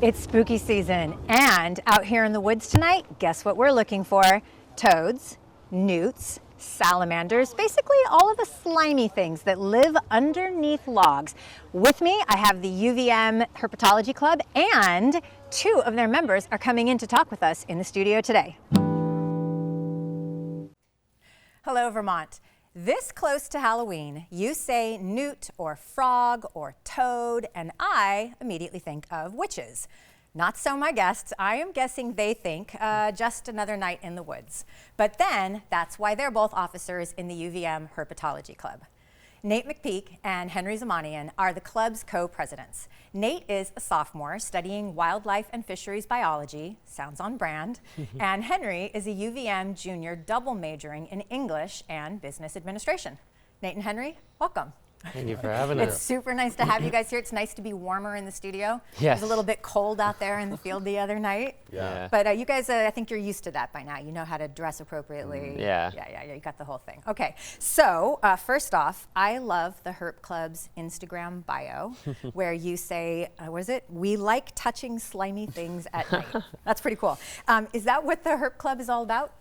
It's spooky season, and out here in the woods tonight, guess what we're looking for? Toads, newts, salamanders, basically all of the slimy things that live underneath logs. With me, I have the UVM Herpetology Club, and two of their members are coming in to talk with us in the studio today. Hello, Vermont. This close to Halloween, you say newt or frog or toad, and I immediately think of witches. Not so my guests. I am guessing they think just another night in the woods. But then, that's why they're both officers in the UVM Herpetology Club. Nate McPeak and Henry Zamanian are the club's co-presidents. Nate is a sophomore studying wildlife and fisheries biology, sounds on brand, and Henry is a UVM junior double majoring in English and business administration. Nate and Henry, welcome. Thank you for having us. It's super nice to have you guys here. It's nice to be warmer in the studio. Yes. It was a little bit cold out there in the field the other night. Yeah. But you guys, I think you're used to that by now. You know how to dress appropriately. Yeah. Yeah, you got the whole thing. Okay, so first off, I love the Herp Club's Instagram bio where you say, what is it? We like touching slimy things at night. That's pretty cool. Is that what the Herp Club is all about?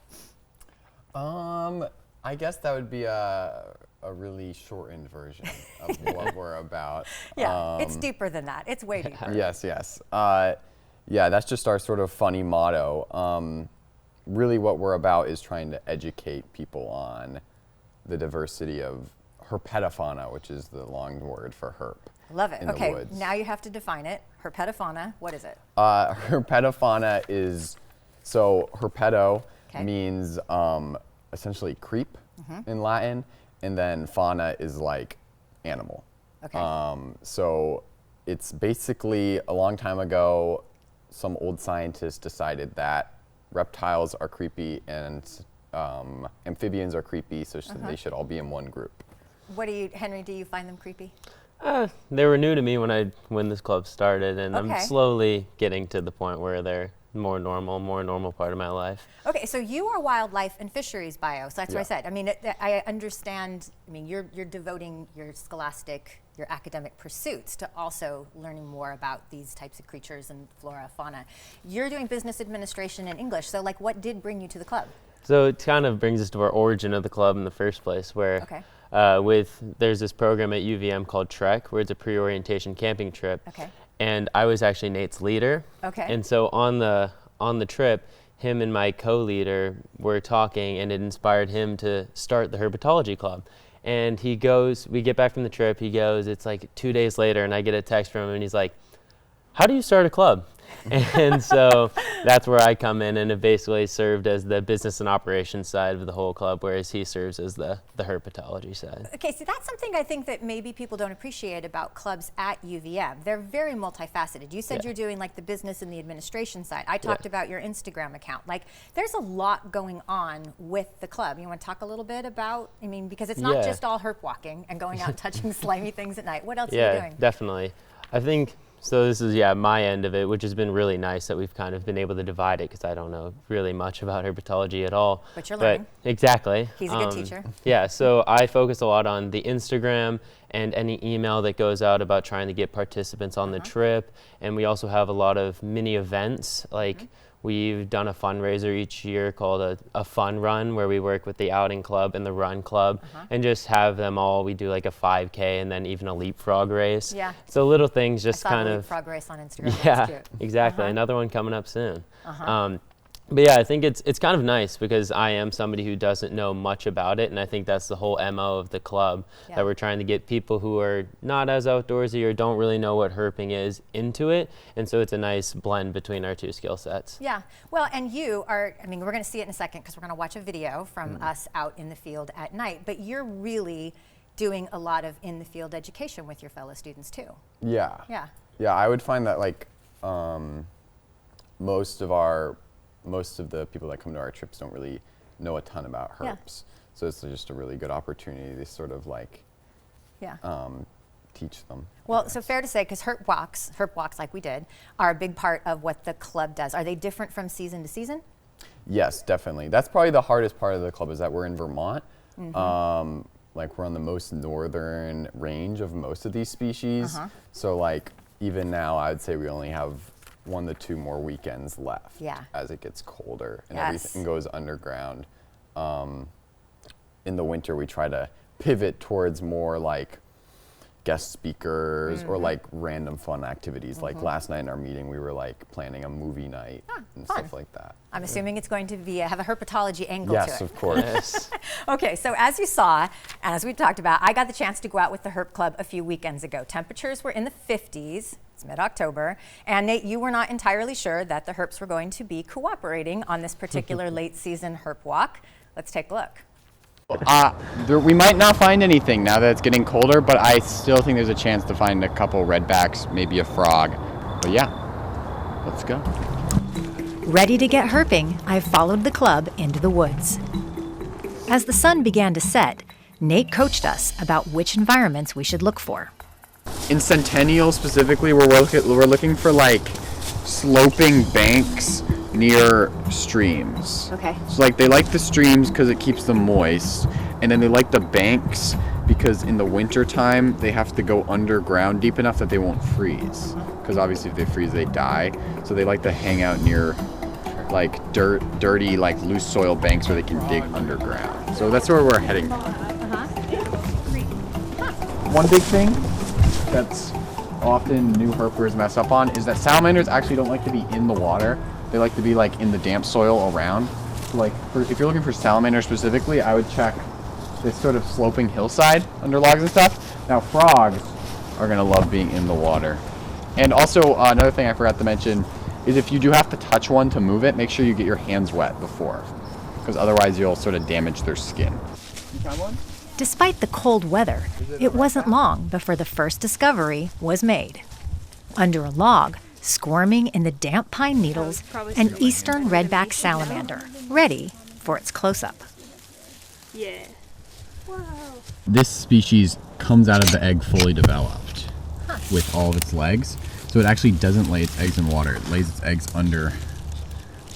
I guess that would be a really shortened version of what we're about. Yeah, it's deeper than that. It's way deeper. Yes. Yeah, that's just our sort of funny motto. Really what we're about is trying to educate people on the diversity of herpetofauna, which is the long word for herp. Love it. In the Okay, woods. now you have to define it. Herpetofauna, what is it? Herpetofauna is, so herpeto Okay. means essentially creep in Latin, and then fauna is like animal. Okay. So it's basically a long time ago, some old scientists decided that reptiles are creepy and amphibians are creepy, so they should all be in one group. Henry, do you find them creepy? They were new to me when this club started, and Okay. I'm slowly getting to the point where they're more normal part of my life. Okay, so you are wildlife and fisheries bio, so that's what I Yeah. said. I mean, I understand, you're devoting your scholastic, your academic pursuits to also learning more about these types of creatures and flora, fauna. You're doing business administration in English, so like what did bring you to the club? So it kind of brings us to our origin of the club in the first place, where there's this program at UVM called Trek, where it's a pre-orientation camping trip. Okay. And I was actually Nate's leader. Okay. And so on the trip, him and my co-leader were talking, and it inspired him to start the Herpetology Club. And we get back from the trip, it's like 2 days later, and I get a text from him, and he's like, how do you start a club? And so that's where I come in, and it basically served as the business and operations side of the whole club, whereas he serves as the herpetology side. Okay, so that's something I think that maybe people don't appreciate about clubs at UVM. They're very multifaceted. You said you're doing like the business and the administration side. I talked about your Instagram account. Like, there's a lot going on with the club. You want to talk a little bit about, because it's not just all herp walking and going out and touching slimy things at night. What else are you doing? Yeah, definitely. I think, so this is, my end of it, which has been really nice that we've kind of been able to divide it, because I don't know really much about herpetology at all. But you're learning. Exactly. He's a good teacher. Yeah, so I focus a lot on the Instagram and any email that goes out about trying to get participants on the trip. And we also have a lot of mini events, like we've done a fundraiser each year called a fun run, where we work with the outing club and the run club and just have them all. We do like a 5K and then even a leapfrog race. Yeah. So little things just I saw kind the of. leapfrog race on Instagram. Yeah, That's cute. exactly. Another one coming up soon. But yeah, I think it's kind of nice, because I am somebody who doesn't know much about it, and I think that's the whole MO of the club, that we're trying to get people who are not as outdoorsy or don't really know what herping is into it, and so it's a nice blend between our two skill sets. Yeah, well, and you are, we're going to see it in a second, because we're going to watch a video from us out in the field at night, but you're really doing a lot of in-the-field education with your fellow students too. Yeah. Yeah. Yeah, I would find that like most of the people that come to our trips don't really know a ton about herps. Yeah. So it's just a really good opportunity to sort of like teach them. Well, so fair to say, because herp walks like we did, are a big part of what the club does. Are they different from season to season? Yes, definitely. That's probably the hardest part of the club, is that we're in Vermont. Like, we're on the most northern range of most of these species. So like even now, I'd say we only have 1 to 2 more weekends left as it gets colder and everything goes underground. In the winter, we try to pivot towards more like guest speakers or like random fun activities. Like last night in our meeting, we were like planning a movie night and stuff like that. I'm assuming it's going to be have a herpetology angle to it. Yes, of course. Okay, so as you saw, and as we talked about, I got the chance to go out with the Herp Club a few weekends ago. Temperatures were in the 50s. It's mid-October. And Nate, you were not entirely sure that the herps were going to be cooperating on this particular late season herp walk. Let's take a look. We might not find anything now that it's getting colder, but I still think there's a chance to find a couple redbacks, maybe a frog. But yeah, let's go. Ready to get herping, I followed the club into the woods. As the sun began to set, Nate coached us about which environments we should look for. In Centennial specifically, we're looking for like sloping banks near streams. Okay. So like they like the streams because it keeps them moist, and then they like the banks because in the winter time they have to go underground deep enough that they won't freeze. Because obviously if they freeze they die. So they like to hang out near like dirty like loose soil banks where they can dig underground. So that's where we're heading. One big thing that's often new herpers mess up on is that salamanders actually don't like to be in the water. They like to be like in the damp soil around. So like if you're looking for salamanders specifically, I would check this sort of sloping hillside under logs and stuff. Now frogs are gonna love being in the water. And also another thing I forgot to mention is if you do have to touch one to move it, make sure you get your hands wet before, because otherwise you'll sort of damage their skin. You found one? Despite the cold weather, it wasn't long before the first discovery was made. Under a log, squirming in the damp pine needles, an eastern redback salamander, ready for its close-up. Yeah. Wow. This species comes out of the egg fully developed with all of its legs. So it actually doesn't lay its eggs in water. It lays its eggs under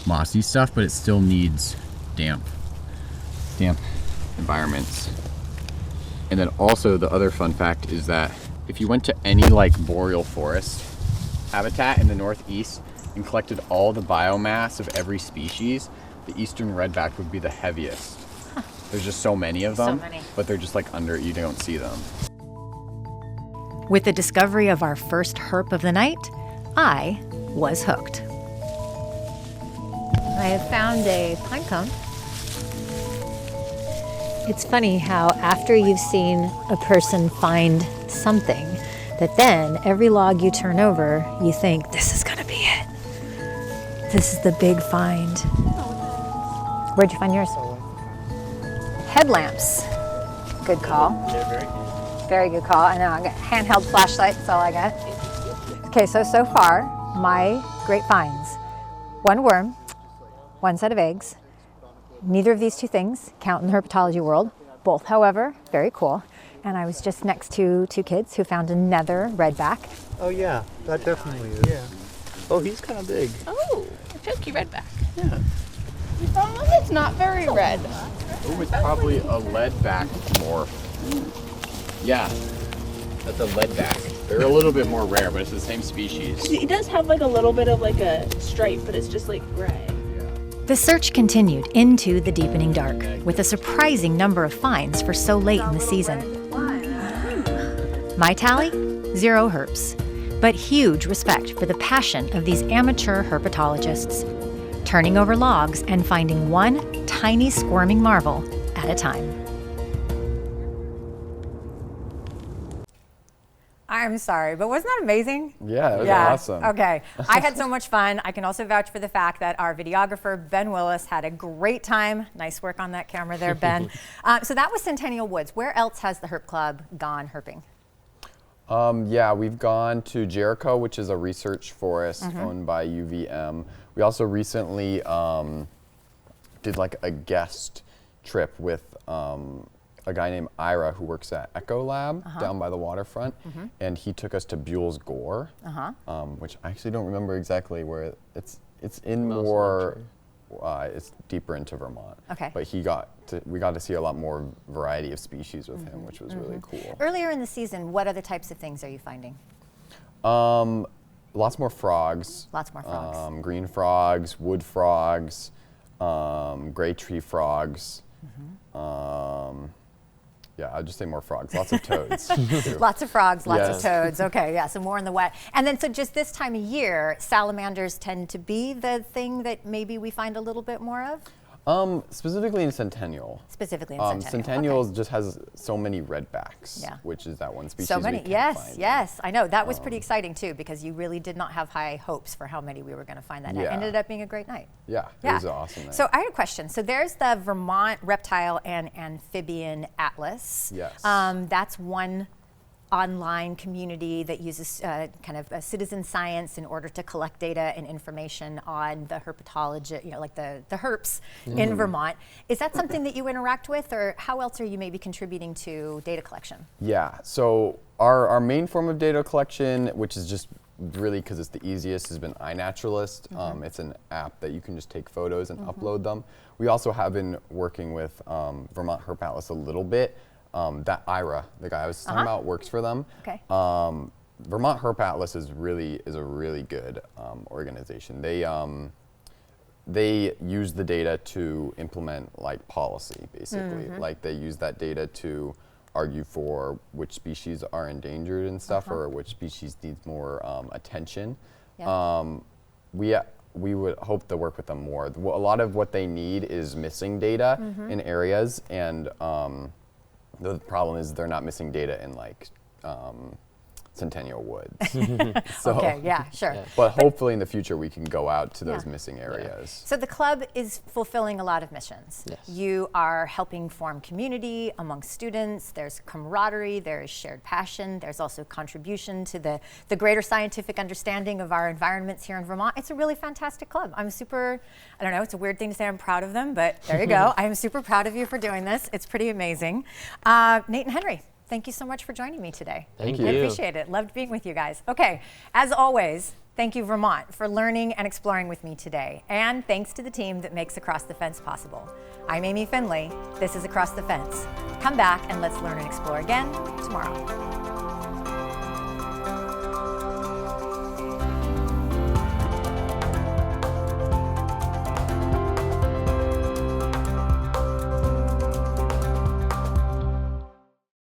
mossy stuff, but it still needs damp environments. And then also the other fun fact is that if you went to any like boreal forest habitat in the Northeast and collected all the biomass of every species, the eastern redback would be the heaviest. There's just so many of them, but they're just like under, you don't see them. With the discovery of our first herp of the night, I was hooked. I have found a pine cone. It's funny how after you've seen a person find something, that then every log you turn over, you think, this is gonna be it. This is the big find. Where'd you find yours? Headlamps. Good call. Very good call. I know, I got handheld flashlight, that's all I got. Okay, so far, my great finds. One worm, one set of eggs. Neither of these two things count in the herpetology world. Both, however, very cool. And I was just next to two kids who found another redback. Oh yeah, that definitely is. Yeah. Oh, he's kind of big. Oh, a chunky redback. Yeah. You found one that's not very red. Oh, it's probably a leadback morph. Yeah, that's a leadback. They're a little bit more rare, but it's the same species. It does have like a little bit of like a stripe, but it's just like gray. The search continued into the deepening dark, with a surprising number of finds for so late in the season. My tally? 0 herps, but huge respect for the passion of these amateur herpetologists, turning over logs and finding one tiny squirming marvel at a time. I'm sorry, but wasn't that amazing? Yeah, that was awesome. Okay, I had so much fun. I can also vouch for the fact that our videographer, Ben Willis, had a great time. Nice work on that camera there, Ben. So that was Centennial Woods. Where else has the Herp Club gone herping? Yeah, we've gone to Jericho, which is a research forest owned by UVM. We also recently did like a guest trip with a guy named Ira who works at Echo Lab down by the waterfront, and he took us to Buell's Gore, which I actually don't remember exactly where it's in more. It's deeper into Vermont. Okay. But we got to see a lot more variety of species with him, which was really cool. Earlier in the season, what other types of things are you finding? Lots more frogs. Lots more frogs. Green frogs, wood frogs, gray tree frogs. Yeah, I'll just say more frogs. Lots of toads. too. Lots of frogs, lots of Yes. toads. Okay, yeah, so more in the wet. And then so just this time of year, salamanders tend to be the thing that maybe we find a little bit more of? Specifically in Centennial. Specifically in Centennial. Centennial Okay. just has so many redbacks, Yeah. which is that one species So we many, can't yes, find. yes, I know. That was pretty exciting too, because you really did not have high hopes for how many we were going to find that night. Yeah. Ended up being a great night. Yeah, it was an awesome night. So I had a question. So there's the Vermont Reptile and Amphibian Atlas. Yes. That's one online community that uses kind of citizen science in order to collect data and information on the herpetology, like the herps in Vermont. Is that something that you interact with, or how else are you maybe contributing to data collection? Yeah, so our main form of data collection, which is just really because it's the easiest, has been iNaturalist. It's an app that you can just take photos and upload them. We also have been working with Vermont Herp Atlas a little bit. That Ira, the guy I was talking about, works for them. Okay. Vermont Herp Atlas is a really good organization. They use the data to implement like policy, basically. Like they use that data to argue for which species are endangered and stuff, or which species needs more attention. Yeah. We would hope to work with them more. A lot of what they need is missing data in areas, and the problem is they're not missing data in like Centennial Woods. So, Okay, yeah, sure. but hopefully in the future we can go out to those Yeah. missing areas. So the club is fulfilling a lot of missions. Yes. You are helping form community among students. There's camaraderie, there is shared passion. There's also contribution to the greater scientific understanding of our environments here in Vermont. It's a really fantastic club. I'm super, I don't know, it's a weird thing to say I'm proud of them, but there you go. I am super proud of you for doing this. It's pretty amazing. Nate and Henry, thank you so much for joining me today. Thank I you. appreciate it. Loved being with you guys. Okay, as always, thank you, Vermont, for learning and exploring with me today. And thanks to the team that makes Across the Fence possible. I'm Amy Finley. This is Across the Fence. Come back and let's learn and explore again tomorrow.